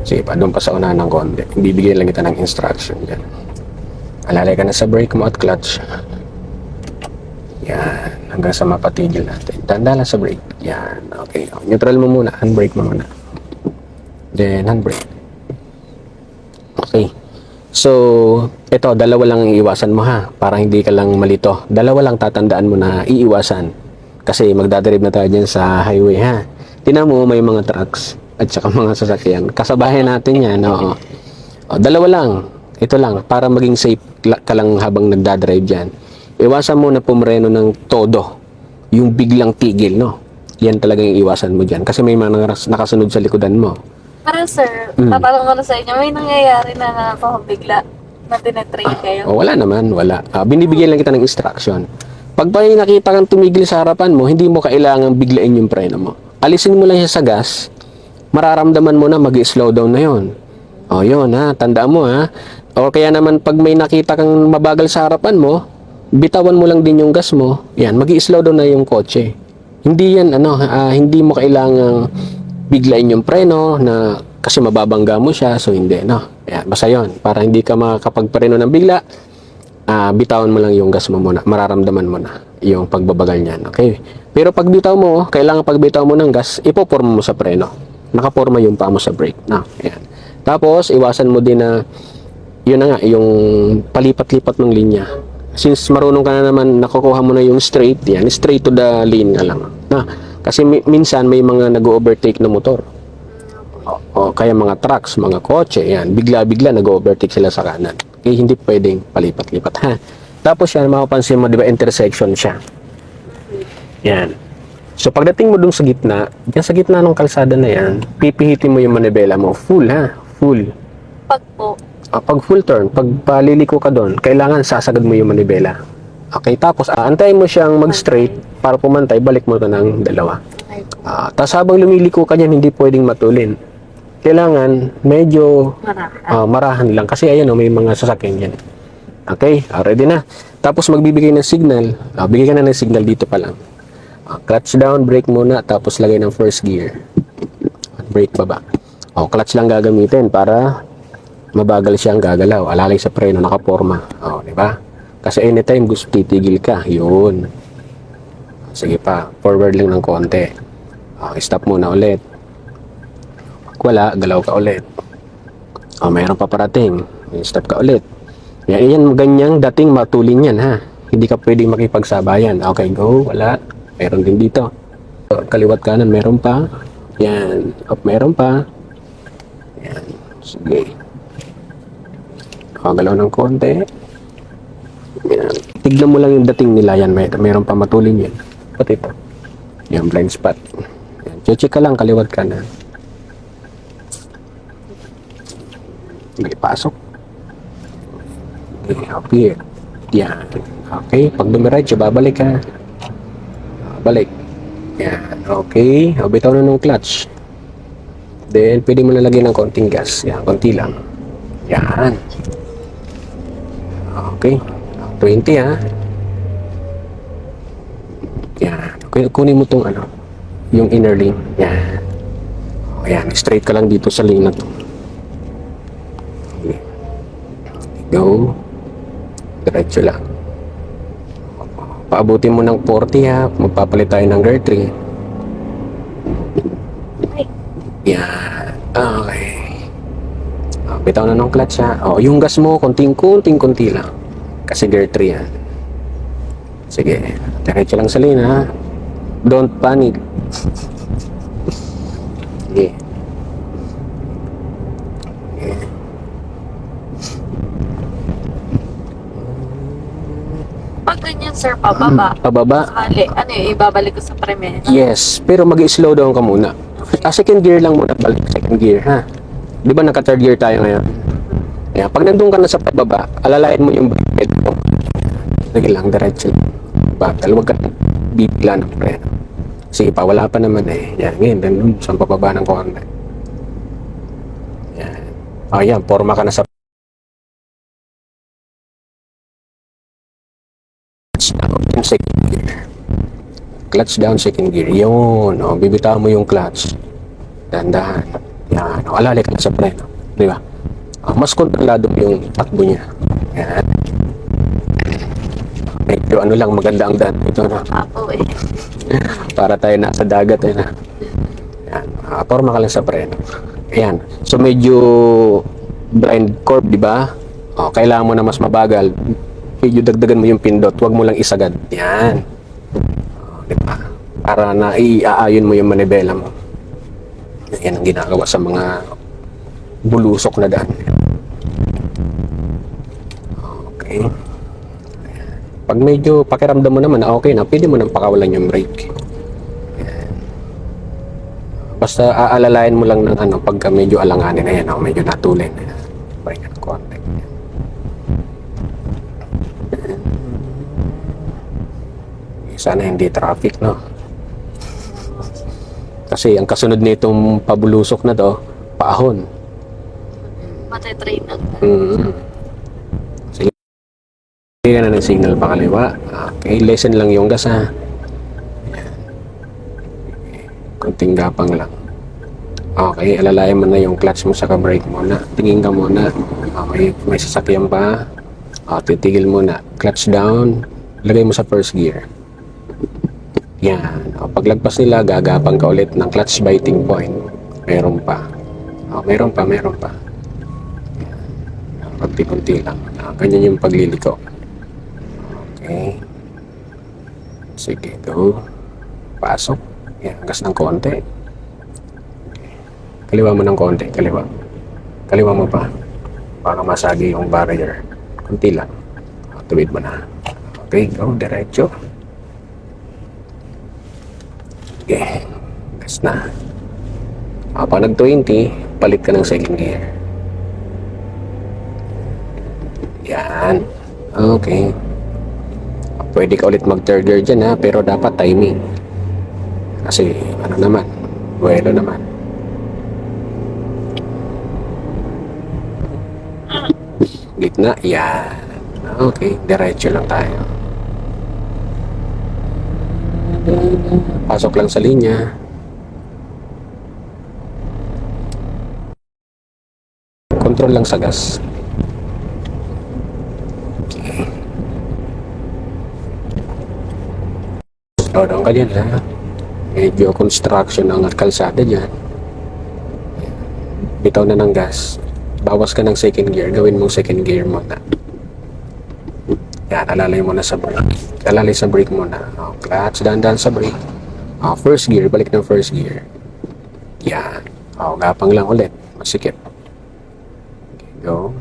Sige pa, doon pa sa unahan ng konti. Bibigyan lang kita ng instruction dyan. Alalay ka na sa brake mo at clutch. Yan, hanggang sa mapatigil natin. Tanda lang sa brake. Yan, okay. Neutral mo muna, handbrake mo muna. Then, handbrake. Okay. So, ito, dalawa lang ang iiwasan mo ha. Para hindi ka lang malito. Dalawa lang tatandaan mo na iiwasan. Kasi magdadrive na tayo dyan sa highway ha. Tingnan mo, may mga trucks at saka mga sasakyan. Kasabahin natin yan, oo. O, dalawa lang. Ito lang, para maging safe ka lang habang nagdadrive dyan. Iwasan mo na pumreno ng todo. Yung biglang tigil, no? Yan talaga yung iwasan mo dyan. Kasi may mga nakasunod sa likodan mo. Pero sir, tatanong ko na sa inyo, may nangyayari na nakakabigla na tinetrain kayo? O, wala naman, wala. Binibigyan lang kita ng instruction. Pag pa nakita kang tumigil sa harapan mo, hindi mo kailangang biglain yung preno mo. Alisin mo lang siya sa gas, mararamdaman mo na mag-slow down na yon. O, yun ha, tandaan mo ha. O kaya naman pag may nakita kang mabagal sa harapan mo, bitawan mo lang din yung gas mo, yan, mag-i-slow down na yung kotse. Hindi yan, hindi mo kailangang biglain yung preno na kasi mababangga mo siya, so hindi, no? Yan, basta yun, para hindi ka makakapagpreno ng bigla, bitawan mo lang yung gas mo muna, mararamdaman mo na yung pagbabagal niyan, okay? Pero pag bitaw mo, kailangan pag bitaw mo ng gas, ipoporma mo sa preno. Nakaporma yung paa mo sa brake, no? Yan. Tapos, iwasan mo din na yun na nga, yung palipat-lipat ng linya. Since marunong ka na naman, nakukuha mo na yung straight, yan, straight to the lane na lang. Na, kasi minsan may mga nag-overtake na motor. O kaya mga trucks, mga kotse, yan, bigla-bigla nag-overtake sila sa kanan. Kaya hindi pwedeng palipat-lipat, ha. Tapos yan, mapapansin mo, di ba, intersection siya. Yan. So, pagdating mo dun sa gitna, yan sa gitna ng kalsada na yan, pipihitin mo yung manibela mo. Full, ha. Full. Pag po, Pag full turn, pag paliliko ka doon, kailangan sasagad mo yung manibela. Okay, tapos aantayin mo siyang mag-straight para pumantay, balik mo ito ng dalawa. Tapos habang lumiliko ka dyan, hindi pwedeng matulin. Kailangan medyo marahan lang kasi ayan may mga sasakyan dyan. Okay, ready na. Tapos magbibigay ng signal, bigay ka na ng signal dito pa lang. Clutch down, brake muna, tapos lagay ng first gear. Brake baba. Clutch lang gagamitin para mabagal siyang gagalaw, alalay sa preno, nakaporma. Di ba? Kasi anytime gusto titigil ka, yun. Sige pa, forward lang ng konti. Stop muna ulit. Pag wala, galaw ka ulit. Mayroon pa parating. Stop ka ulit. Yan, ganyang dating matulin yan, ha. Hindi ka pwedeng makipagsabayan. Okay, go, wala. Meron din dito. Kaliwat kanan, meron pa. Yan. Meron pa. Yan. Sige. Galaw ng konti. Yan. Tignan mo lang yung dating nila. Yan, mayroon pa matulin yan. Pati ito. Yan, blind spot. Yan. Check ka lang, kaliwat ka na. Okay, pasok. Okay, up here. Yan. Okay, pag dumiretso, babalik ka. Balik. Yan, okay. Bitaw na ng clutch. Then, pwede mo nalagyan ng konting gas. Yan, konti lang. Yan. Okay. 20 ha. Yan. Okay, kunin mo tong yung inner lane. Yan. Yan. Straight ka lang dito sa lane na to. Okay. Go. Diretso lang. Paabutin mo ng 40 ha. Magpapalit tayo ng gear 3. Yan. Okay. Bitaw na ng clutch ha. Yung gas mo, konting-kunti lang. Kasi gear 3 yan. Sige. Diretso lang sa lane ha. Don't panic. Sige. Okay. pag ganyan sir, pababa. Pababa. Sakali, ibabalik ko sa primera? Yes. Pero mag-slow down ka muna. Second gear lang muna. Balik second gear ha. Di ba naka third gear tayo ngayon? Ayan, pag nandun ka na sa pababa, alalayan mo yung brake mo. Sige lang, diretso. Bagal, huwag ka bibigla ng preno. Sige pa, wala pa naman eh. Yan, ngayon, nandun sa pababa ng konti. Yan. Ayan, forma ka na sa clutch down, second gear. Clutch down, second gear. Yun, bibitawan mo yung clutch. Dandahan. Yan, alalay ka lang sa preno. Di ba? Mas kontrolado yung takbo niya. Yan. Medyo ano lang, maganda ang daan ito na. Apo eh. Para tayo nasa dagat na. Yan. Porma ka lang sa preno. Ayan. So medyo blind curve, di ba? Kailangan mo na mas mabagal. Medyo dagdagan mo yung pindot. Huwag mo lang isagad. Yan. Di ba? Para na iaayon mo yung manibela mo. Yan ang ginagawa sa mga bulusok na daan. Okay. Pag medyo pakiramdam mo naman na okay na, pwede mo nang pakawalan yung brake. Yan. Basta aalalayan mo lang ng ano, pagka medyo alanganin na yan, medyo natulin. Brake at konti. Sana hindi traffic, no? Kasi ang kasunod nitong pabulusok na to, paahon. Matitrain na. Sige. Sige ka na ng signal pa kaliwa. Okay, lessen lang yung gas, ha. Ayan. Kunting gapang lang. Okay, alalayan mo na yung clutch mo, saka brake muna. Tingin ka muna. May sasakyan pa. Titigil muna. Clutch down. Lagay mo sa first gear. Yan. Paglagpas nila, gagapang ka ulit ng clutch biting point. Meron pa. Meron pa. Yan. Kunti-kunti lang. Ganyan yung pagliliko. Okay. Sige, go. Pasok. Yan, gas ng konti. Kaliwa mo ng konti. Kaliwa mo pa. Para masagi yung barrier. Kunti lang. Tuwid mo na. Okay, go. Diretso. Okay, gas na. Pag nag-20, palit ka ng second gear. Yan. Okay. Pwede ka ulit mag-third gear dyan, ha, pero dapat timing. Kasi, ano naman, buwelo naman. Gitna, yan. Okay, diretso lang tayo. Pasok lang sa linya. Control lang sa gas. Okay. Slow down ka dyan, ha. Medyo construction ang kalsada dyan. Bitaw na ng gas. Bawas ka ng second gear. Gawin mong second gear muna. Yan, alalay mo na sa brake. Alalay sa brake muna. Clutch, dahan-dahan sa brake. First gear, balik ng first gear. Yan. Gapang lang ulit. Masikip. Okay, go.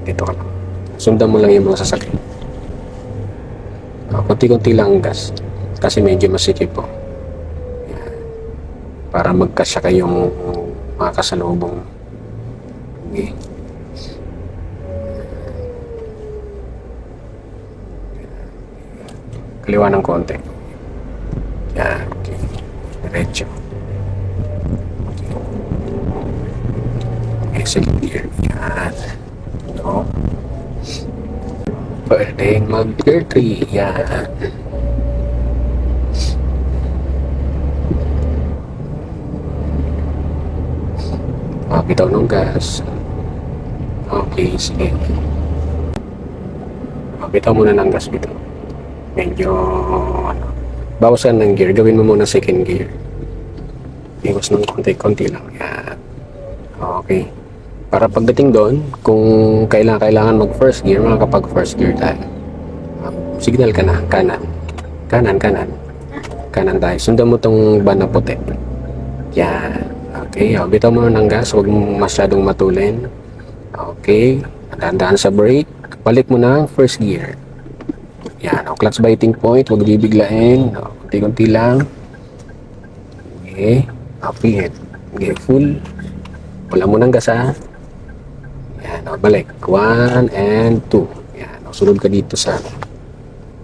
Dito ka lang. Sundan mo lang yung mga sasakyan. Kunti-kunti lang ang gas. Kasi medyo masikip po. Yan. Para magkasya kayong mga kasalubong. Okay. Kaliwa ng konti. Yan. Okay. Diretso. Okay. Second gear. Yan. No. Pwedeng mag-gear 3. Yan. Bitaw ng gas. Okay. Sige. Bitaw muna ng gas. Bitaw. Medyo bawasan ng gear, gawin mo muna second gear, iwas ng konti-konti lang. Yan. Okay, para pagdating doon, kung kailangan mag first gear, makakapag first gear tayo. Signal ka na, kanan tayo, sundan mo tong van na puti. Yan. Okay, bitaw mo ng gas, huwag mo masyadong matulin. Okay, dahan-dahan sa brake, balik mo na first gear. Yan, clutch biting point, huwag bibiglain. Kunti-kunti lang. Okay, pihit. Okay, full. Wala mo ng gas, ha. Yan, balik. 1 and 2. Yan, sunod ka dito sa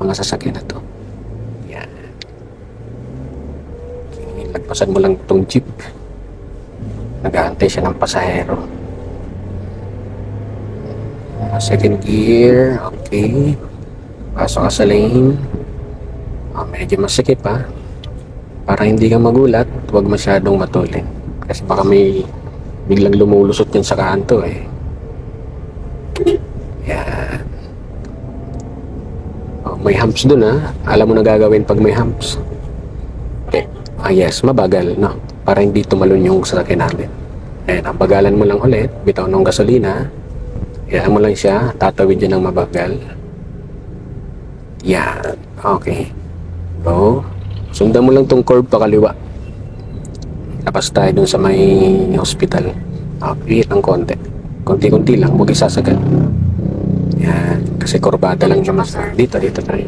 mga sasakyan na to. Yan. Okay, lagpasan mo lang itong jeep. Nag-aantay siya ng pasahero. Second gear. Okay. Pasok ka sa lane. Medyo masikip, ha. Para hindi ka magulat, huwag masyadong matulin. Kasi baka may biglang lumulusot yan sa kanto eh. Yan. Oh, may humps dun ha. Alam mo na gagawin pag may humps. Okay. Yes, mabagal, no? Para hindi tumalon yung sasakyan natin. Ayan, ang bagalan mo lang ulit, bitaw ng gasolina. Hayaan mo lang siya, tatawid yan ng mabagal. Yan, okay. Go. Sundan mo lang tong curve pa kaliwa. Tapos tayo dun sa may hospital. Pihit ng konti. Konti-konti lang, huwag isasagad. Yan, kasi kurbada lang siya mas. Dito tayo.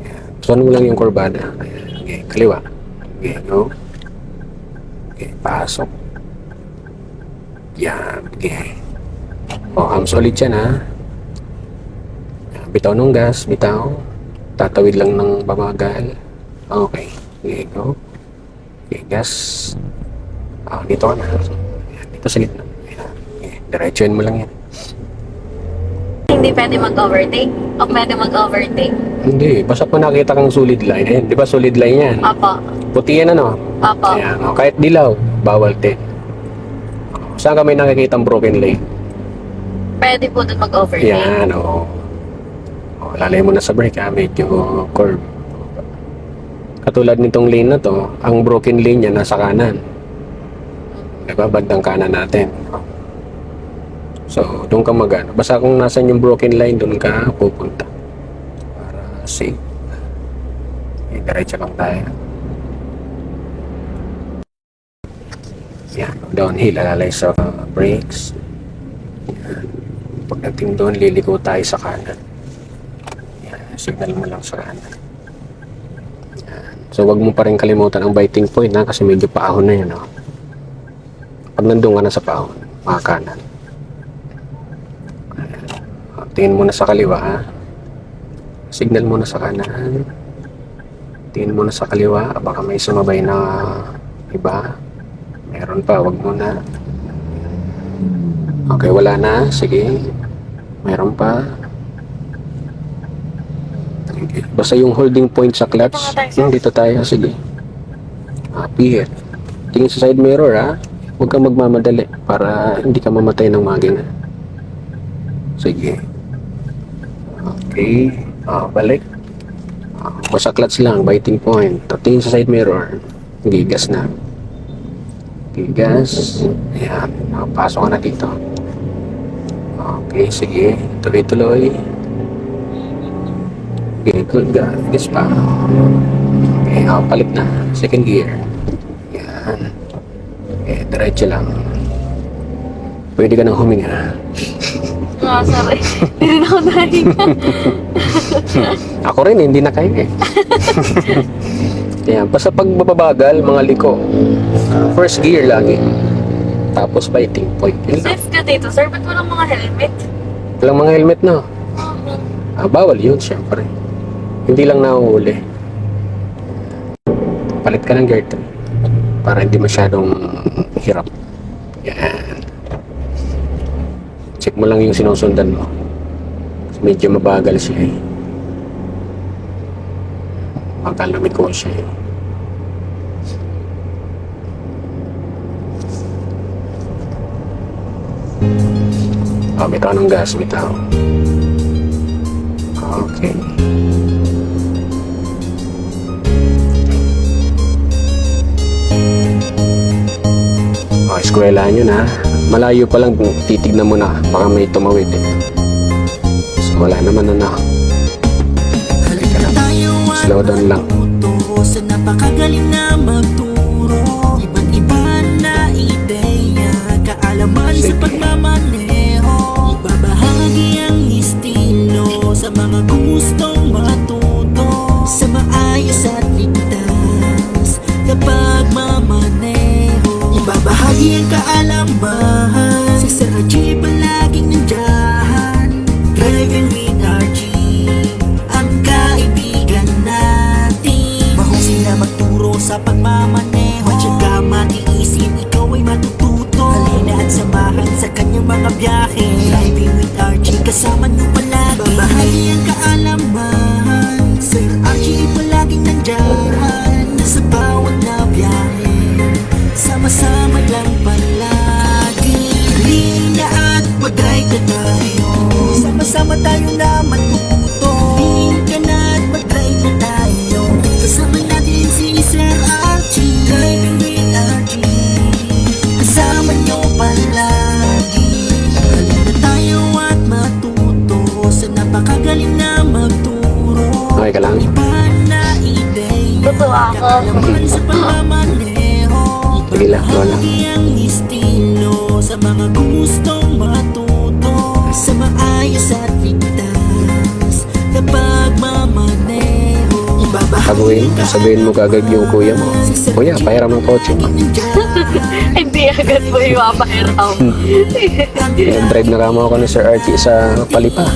Yan. Sundan mo lang yung kurbada. Ayan, okay, kaliwa. Okay, go. Okay, pasok. Yan, okay. O, hams ulit yan ha. Bitaw ng gas, bitaw. Tatawid lang ng babagal. Okay, okay, go. Okay, gas. Dito ka na. Yan, dito sa gitna. Yan. Okay, diretsuin mo lang yan. Hindi pwede mag-overtake? O pwede mag-overtake? Hindi, basta pa nakita kang solid line. Ayan, di ba solid line yan? Apo. Puti yan ano? Apo. Ayan, o, kahit dilaw, bawal din. Saan ka may nakikita broken lane? Pwede po doon mag-overtake. Yan, o. Lalay mo na sa brake ha, medyo curve. Katulad nitong lane na to, ang broken lane niya nasa kanan. Diba, bandang kanan natin. So, doon ka magano. Basta kung nasan yung broken line, doon ka pupunta. Para safe. Diretso lang tayo. Yan, downhill, alalay sa brakes. Yan. Pagdating doon, liliko tayo sa kanan. Yan, signal mo lang sa kanan. Yan. So, wag mo pa rin kalimutan ang biting point ha, kasi medyo paahon na yun. Pag nandun ka na sa paahon, mga kanan. Ayan. Tingin mo na sa kaliwa ha. Signal mo na sa kanan. Tingin mo na sa kaliwa, baka may sumabay na iba. Meron pa, wag mo na. Okay, wala na. Sige. Meron pa. Okay. Basta yung holding point sa clutch. Dito tayo. Sige. Pihit. Tingin sa side mirror ha. Huwag kang magmamadali para hindi ka mamatay ng magina. Sige. Okay. Balik. Basta clutch lang. Biting point. Tingin sa side mirror. Gigas na. Gas. Ayan. Pasok ka na dito. Okay, sige. Tuloy-tuloy. Okay, good. Gas pa. Okay, palit na. Second gear. Ayan. Okay, diretso lang. Pwede ka nang huminga. Sorry. Hindi rin ako nahinga. Ako rin, hindi na kayo eh. Ayan, basta pag mababagal, mga liko. First gear lagi. Tapos biting point. Yun lang. Safe ka dito, sir. Ba't walang mga helmet? Walang mga helmet na. Bawal yun, syempre. Hindi lang nahuhuli. Palit ka ng gear 3 para hindi masyadong hirap. Yan. Check mo lang yung sinusundan mo. Medyo mabagal siya eh. Magkalamit ko siya eh. Bitaw ng gas, bitaw. Okay. Eskwelahan yun ha. Malayo pa lang, titignan mo na. Baka may tumawid eh. So wala naman na. Halika lang. Slow down lang. Sa napakagaling na magturo, iba't iba na ideya, kaalaman sa pagmamaneho, ibabahagi ang estilo sa mga gustong matuto, sa maayos at ligtas na pagmamaneho, ibabahagi ang kaalaman sa Sir RG palaging nandiyan. Driving with RG, ang kaibigan natin, mahusay na magturo sa pagmamaneho, matyaga matiisin, ikaw ay matututo. Halina at samahan sa kanyang mga biyahe. Driving with RG, kasama niyo palagi, babahagi ang kaalaman. Sir RG palaging nandyan sa bawat Sama-sama lang palagi. Halina at mag-ride na tayo. Sama-sama tayo na matuto. Halika na at mag-ride na tayo. Kasama natin si Sir Archie, driving with Archie. Kasama nyo palagi. Halina tayo at matuto sa napakagaling na magturo. Okay ka lang? Iba na ideya, Totoo ako. kaalaman sa pagmamaneho. Sige lang, Lola. Bahagi ang estilo sa mga gustong matuto sa maayos at ligtas na pagmamaneho. Pag-uwi, sabihin mo kagad yung kuya mo, Kuya, pahiram ang kotse mo. Hindi agad mo ipapahiram. Drive na kamo ako ni Sir Archie sa Palipa.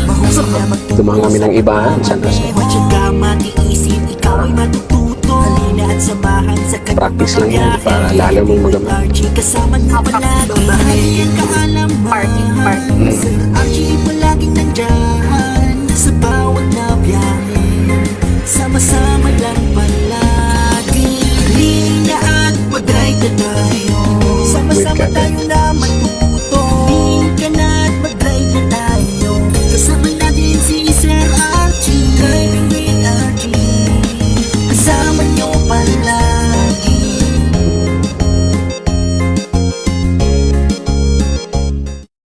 Dumang kami ng ibahan, San Jose. Matyaga, matiisip, ikaw ay matututo. Halina at samahan sa kanyang Practice lang yan, para lalo mong magamit. Archie, kasama na palagi. Bahagi ang kaalaman. Party. Sir Archie, palaging nandyan sa bawat na biyahe. Sama-sama lang palagi. Halina at mag-ride na tayo. Sama-sama Wait ka, tayo na